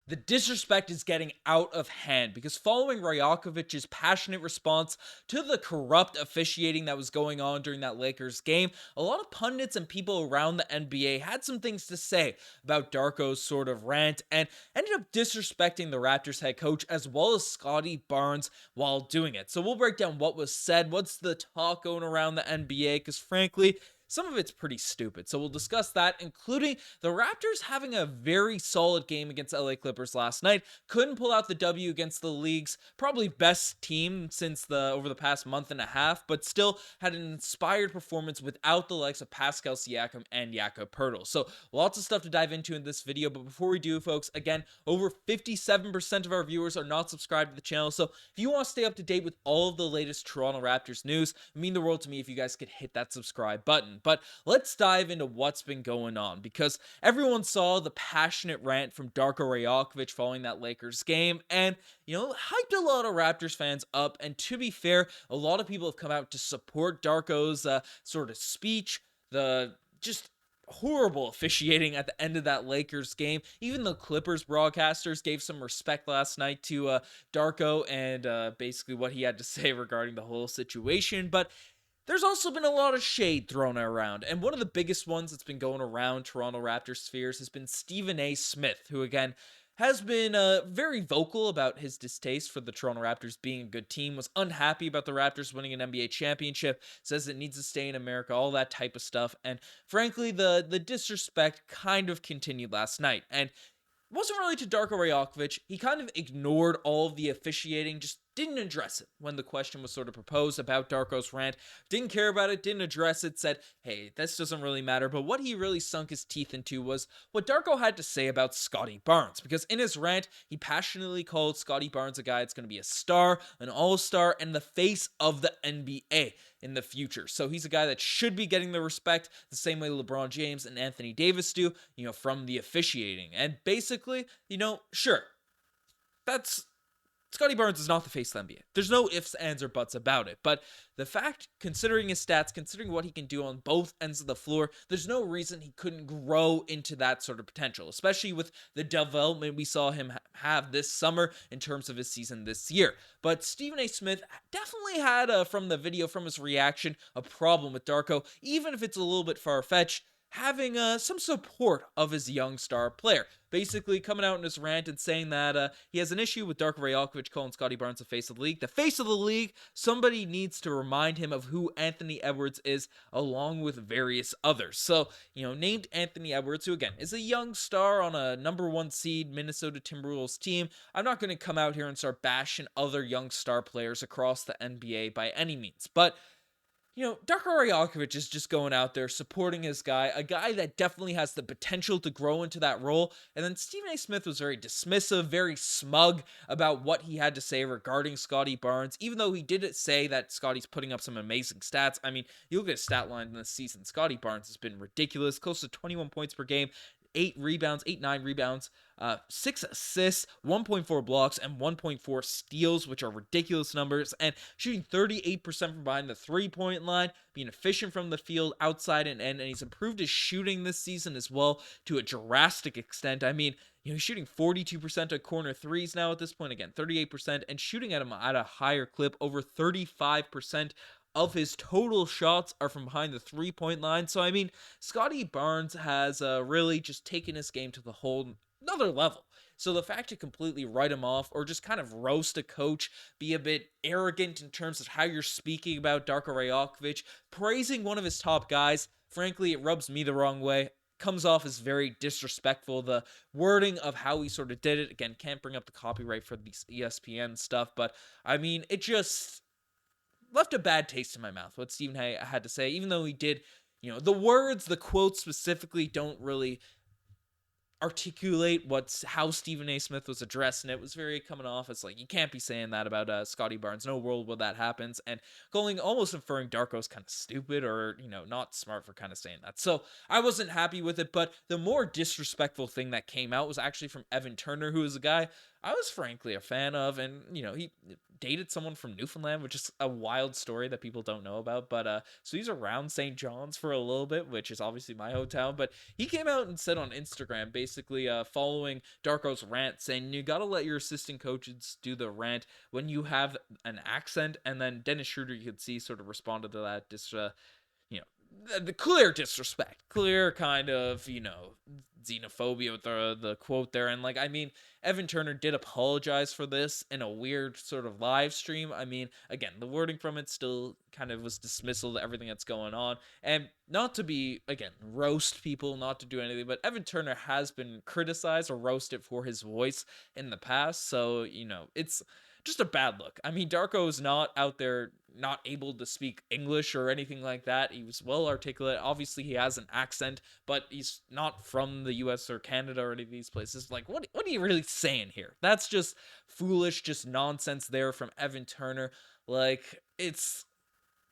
The disrespect is getting out of hand because following Rajakovic's passionate response to the corrupt officiating that was going on during that Lakers game, a lot of pundits and people around the NBA had some things to say about Darko's sort of rant and ended up disrespecting the Raptors head coach as well as Scottie Barnes while doing it. So we'll break down what was said, what's the talk going around the NBA, because frankly, some of it's pretty stupid. So we'll discuss that, including the Raptors having a very solid game against LA Clippers last night. Couldn't pull out the W against the league's probably best team since over the past month and a half, but still had an inspired performance without the likes of Pascal Siakam and Jakob Poeltl. So lots of stuff to dive into in this video, but before we do, folks, again, over 57% of our viewers are not subscribed to the channel. So if you want to stay up to date with all of the latest Toronto Raptors news, it would mean the world to me if you guys could hit that subscribe button. But let's dive into what's been going on, because everyone saw the passionate rant from Darko Rajakovic following that Lakers game and, hyped a lot of Raptors fans up. And to be fair, a lot of people have come out to support Darko's sort of speech, the just horrible officiating at the end of that Lakers game. Even the Clippers broadcasters gave some respect last night to Darko and basically what he had to say regarding the whole situation. But there's also been a lot of shade thrown around, and one of the biggest ones that's been going around Toronto Raptors spheres has been Stephen A. Smith, who again has been very vocal about his distaste for the Toronto Raptors being a good team, was unhappy about the Raptors winning an NBA championship, says it needs to stay in America, all that type of stuff. And frankly, the disrespect kind of continued last night. And it wasn't really to Darko Rajakovic. He kind of ignored all of the officiating, just didn't address it when the question was sort of proposed about Darko's rant. Didn't care about it, didn't address it, said, hey, this doesn't really matter. But what he really sunk his teeth into was what Darko had to say about Scottie Barnes. Because in his rant, he passionately called Scottie Barnes a guy that's going to be a star, an all-star, and the face of the NBA in the future. So he's a guy that should be getting the respect the same way LeBron James and Anthony Davis do, from the officiating. And basically, sure, that's Scottie Barnes is not the face of the NBA. There's no ifs, ands, or buts about it. But the fact, considering his stats, considering what he can do on both ends of the floor, there's no reason he couldn't grow into that sort of potential, especially with the development we saw him have this summer in terms of his season this year. But Stephen A. Smith definitely had, from the video, from his reaction, a problem with Darko, even if it's a little bit far-fetched, having some support of his young star player. Basically coming out in his rant and saying that he has an issue with Darko Rajakovic calling Scottie Barnes the face of the league. The face of the league, somebody needs to remind him of who Anthony Edwards is, along with various others. So, named Anthony Edwards, who again is a young star on a number 1 seed Minnesota Timberwolves team. I'm not going to come out here and start bashing other young star players across the NBA by any means, but Darko Rajakovic is just going out there supporting his guy, a guy that definitely has the potential to grow into that role. And then Stephen A. Smith was very dismissive, very smug about what he had to say regarding Scottie Barnes, even though he did say that Scottie's putting up some amazing stats. I mean, you look at his stat line this season, Scottie Barnes has been ridiculous, close to 21 points per game, 9 rebounds, 6 assists, 1.4 blocks, and 1.4 steals, which are ridiculous numbers, and shooting 38% from behind the three-point line, being efficient from the field, outside and in, and he's improved his shooting this season as well to a drastic extent. I mean, he's shooting 42% of corner threes now at this point, again, 38%, and shooting at a higher clip, over 35% of his total shots are from behind the three-point line. So, I mean, Scottie Barnes has really just taken his game to the whole another level. So the fact to completely write him off or just kind of roast a coach, be a bit arrogant in terms of how you're speaking about Darko Rajakovic, praising one of his top guys, frankly, it rubs me the wrong way. Comes off as very disrespectful. The wording of how he sort of did it, again, can't bring up the copyright for these ESPN stuff, but I mean, it just left a bad taste in my mouth, what Stephen had to say, even though he did, the words, the quotes specifically don't really articulate how Stephen A. Smith was addressing it. It was very coming off as like, you can't be saying that about Scottie Barnes. No world where that happens. And almost inferring Darko's kind of stupid or, not smart for kind of saying that. So I wasn't happy with it, but the more disrespectful thing that came out was actually from Evan Turner, who is a guy I was frankly a fan of, and, he dated someone from Newfoundland, which is a wild story that people don't know about. But so he's around St. John's for a little bit, which is obviously my hometown. But he came out and said on Instagram, basically following Darko's rant, saying you got to let your assistant coaches do the rant when you have an accent. And then Dennis Schroeder, you could see, sort of responded to that, you know, the clear disrespect, clear kind of, you know, xenophobia with the quote there. And like, I mean, Evan Turner did apologize for this in a weird sort of live stream. I mean, again, the wording from it still kind of was dismissal to everything that's going on. And not to be, again, roast people, not to do anything, but Evan Turner has been criticized or roasted for his voice in the past. So, you know, it's just a bad look. I mean, Darko is not out there not able to speak English or anything like that. He was well articulate. Obviously, he has an accent, but he's not from the US or Canada or any of these places. Like, what are you really saying here? That's just foolish, just nonsense there from Evan Turner. Like, it's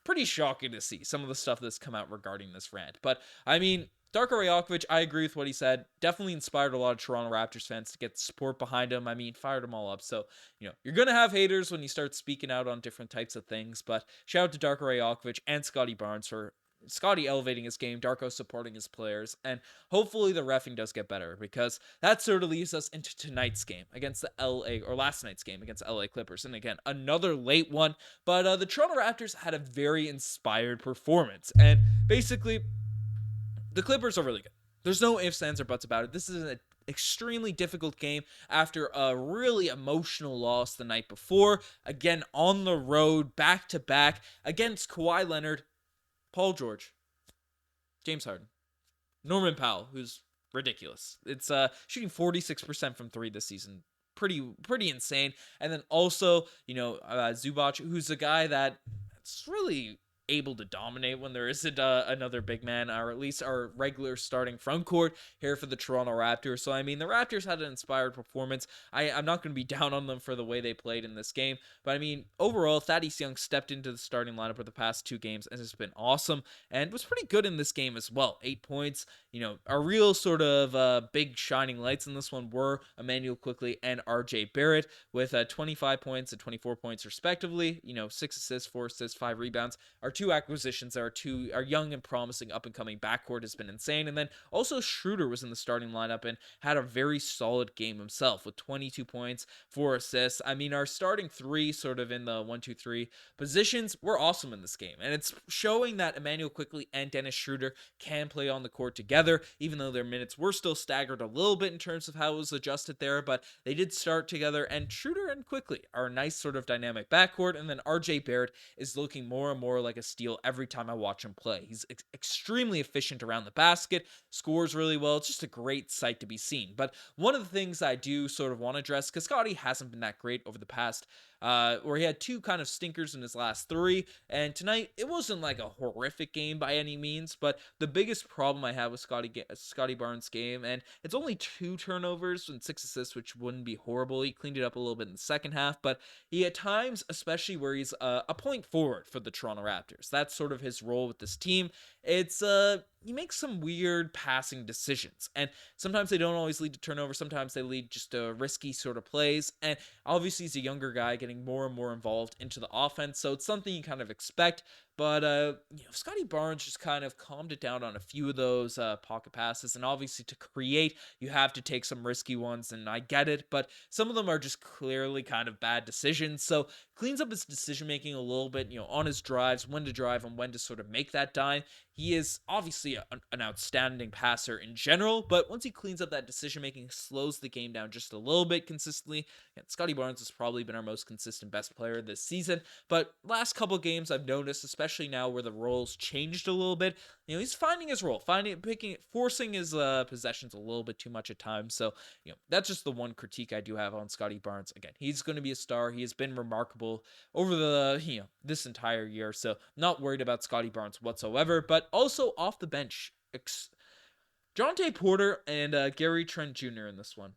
pretty shocking to see some of the stuff that's come out regarding this rant. But, I mean, Darko Rajakovic, I agree with what he said. Definitely inspired a lot of Toronto Raptors fans to get support behind him. I mean, fired them all up. So, you know, you're going to have haters when you start speaking out on different types of things. But shout out to Darko Rajakovic and Scottie Barnes for Scottie elevating his game, Darko supporting his players, and hopefully the reffing does get better, because that sort of leads us into tonight's game against the or last night's game against the LA Clippers. And again, another late one, but the Toronto Raptors had a very inspired performance, and basically the Clippers are really good. There's no ifs, ands, or buts about it. This is an extremely difficult game after a really emotional loss the night before. Again, on the road, back to back, against Kawhi Leonard, Paul George, James Harden, Norman Powell, who's ridiculous. It's shooting 46% from three this season. Pretty insane. And then also, you know, Zubac, who's a guy that's really able to dominate when there isn't another big man, or at least our regular starting front court here for the Toronto Raptors. So, I mean, the Raptors had an inspired performance. I'm not going to be down on them for the way they played in this game, but I mean, overall, Thaddeus Young stepped into the starting lineup for the past two games and has been awesome and was pretty good in this game as well. 8 points. You know, our real sort of big shining lights in this one were Emmanuel Quickley and RJ Barrett with 25 points and 24 points respectively. You know, 6 assists, 4 assists, 5 rebounds. Our two acquisitions, our young and promising up and coming backcourt has been insane. And then also Schroeder was in the starting lineup and had a very solid game himself with 22 points, 4 assists. I mean, our starting three sort of in the 1-2-3 positions were awesome in this game. And it's showing that Emmanuel Quickley and Dennis Schroeder can play on the court together, even though their minutes were still staggered a little bit in terms of how it was adjusted there, but they did start together, and Schroeder and Quickley are a nice sort of dynamic backcourt. And then RJ Barrett is looking more and more like a steal every time I watch him play. He's extremely efficient around the basket, scores really well. It's just a great sight to be seen. But one of the things I do sort of want to address, because Scottie hasn't been that great over the past, where he had two kind of stinkers in his last three, and tonight it wasn't like a horrific game by any means, but the biggest problem I have with Scottie Barnes' game, and it's only 2 turnovers and 6 assists, which wouldn't be horrible. He cleaned it up a little bit in the second half, but he at times, especially where he's a point forward for the Toronto Raptors, that's sort of his role with this team. It's he makes some weird passing decisions, and sometimes they don't always lead to turnovers. Sometimes they lead just to risky sort of plays, and obviously he's a younger guy getting more and more involved into the offense, so it's something you kind of expect. But you know, Scottie Barnes just kind of calmed it down on a few of those pocket passes, and obviously to create, you have to take some risky ones, and I get it, but some of them are just clearly kind of bad decisions. So cleans up his decision making a little bit, you know, on his drives, when to drive and when to sort of make that dime. He is obviously an outstanding passer in general, but once he cleans up that decision making, slows the game down just a little bit consistently. And Scottie Barnes has probably been our most consistent best player this season, but last couple games I've noticed, especially now where the roles changed a little bit, you know, he's finding his role, forcing his possessions a little bit too much at times. So, you know, that's just the one critique I do have on Scottie Barnes. Again, he's going to be a star. He has been remarkable over the, you know, this entire year. So not worried about Scottie Barnes whatsoever, but also off the bench, Jonte Porter and Gary Trent Jr. in this one.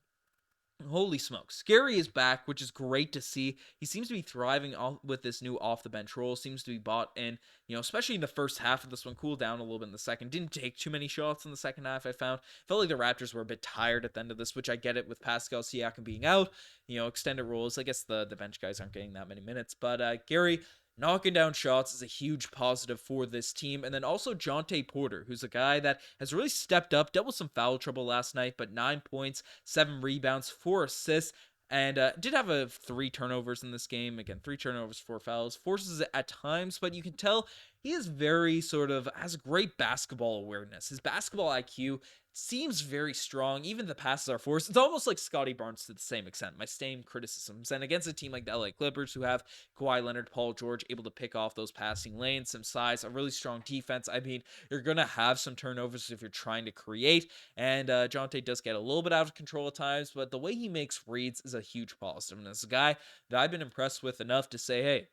Holy smokes. Gary is back, which is great to see. He seems to be thriving with this new off the bench role. Seems to be bought in, especially in the first half of this one. Cooled down a little bit in the second. Didn't take too many shots in the second half, I found. Felt like the Raptors were a bit tired at the end of this, which I get it with Pascal Siakam being out. Extended roles. I guess the bench guys aren't getting that many minutes. But Gary knocking down shots is a huge positive for this team. And then also Jonte Porter, who's a guy that has really stepped up, dealt with some foul trouble last night, but 9 points, 7 rebounds, 4 assists, and did have 3 turnovers in this game. Again, 3 turnovers, 4 fouls. Forces it at times, but you can tell he is very has great basketball awareness. His basketball IQ seems very strong. Even the passes are forced. It's almost like Scottie Barnes to the same extent. My same criticisms. And against a team like the LA Clippers, who have Kawhi Leonard, Paul George, able to pick off those passing lanes, some size, a really strong defense. I mean, you're going to have some turnovers if you're trying to create. And Jonte does get a little bit out of control at times, but the way he makes reads is a huge positive. And as a guy that I've been impressed with enough to say, hey,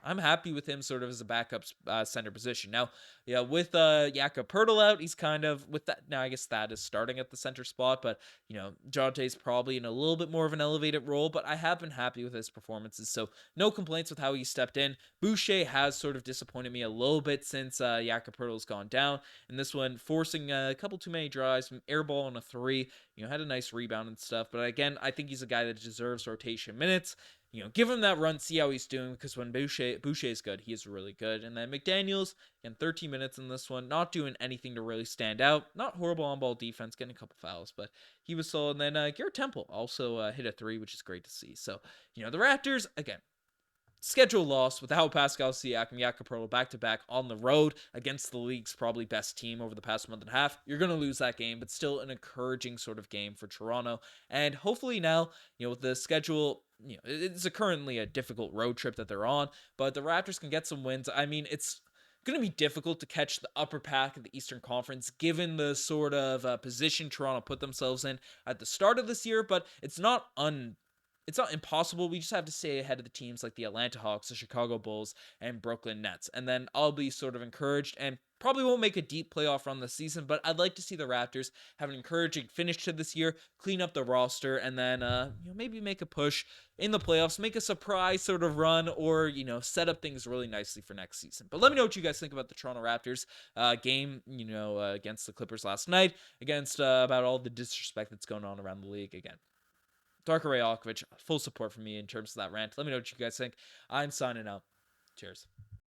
I'm happy with him sort of as a backup center position. Now, yeah, with Jakob Poeltl out, he's kind of with that. Now, I guess that is starting at the center spot, but Jonte's probably in a little bit more of an elevated role, but I have been happy with his performances, so no complaints with how he stepped in. Boucher has sort of disappointed me a little bit since Jakob Poeltl's gone down. In this one, forcing a couple too many drives, from airball on a three, had a nice rebound and stuff, but again, I think he's a guy that deserves rotation minutes. Give him that run, see how he's doing, because when Boucher is good, he is really good. And then McDaniels, again, 13 minutes in this one, not doing anything to really stand out. Not horrible on-ball defense, getting a couple fouls, but he was solid. And then Garrett Temple also hit a three, which is great to see. So, the Raptors, again, schedule loss without Pascal Siakam, Jakob Poeltl back-to-back on the road against the league's probably best team over the past month and a half. You're going to lose that game, but still an encouraging sort of game for Toronto. And hopefully now, with the schedule, it's currently a difficult road trip that they're on, but the Raptors can get some wins. I mean, it's going to be difficult to catch the upper pack of the Eastern Conference given the sort of position Toronto put themselves in at the start of this year, but it's not impossible. We just have to stay ahead of the teams like the Atlanta Hawks, the Chicago Bulls, and Brooklyn Nets. And then I'll be sort of encouraged and probably won't make a deep playoff run this season, but I'd like to see the Raptors have an encouraging finish to this year, clean up the roster, and then maybe make a push in the playoffs, make a surprise sort of run, or set up things really nicely for next season. But let me know what you guys think about the Toronto Raptors game, against the Clippers last night, against about all the disrespect that's going on around the league again. Darko Rajakovic, full support from me in terms of that rant. Let me know what you guys think. I'm signing out. Cheers.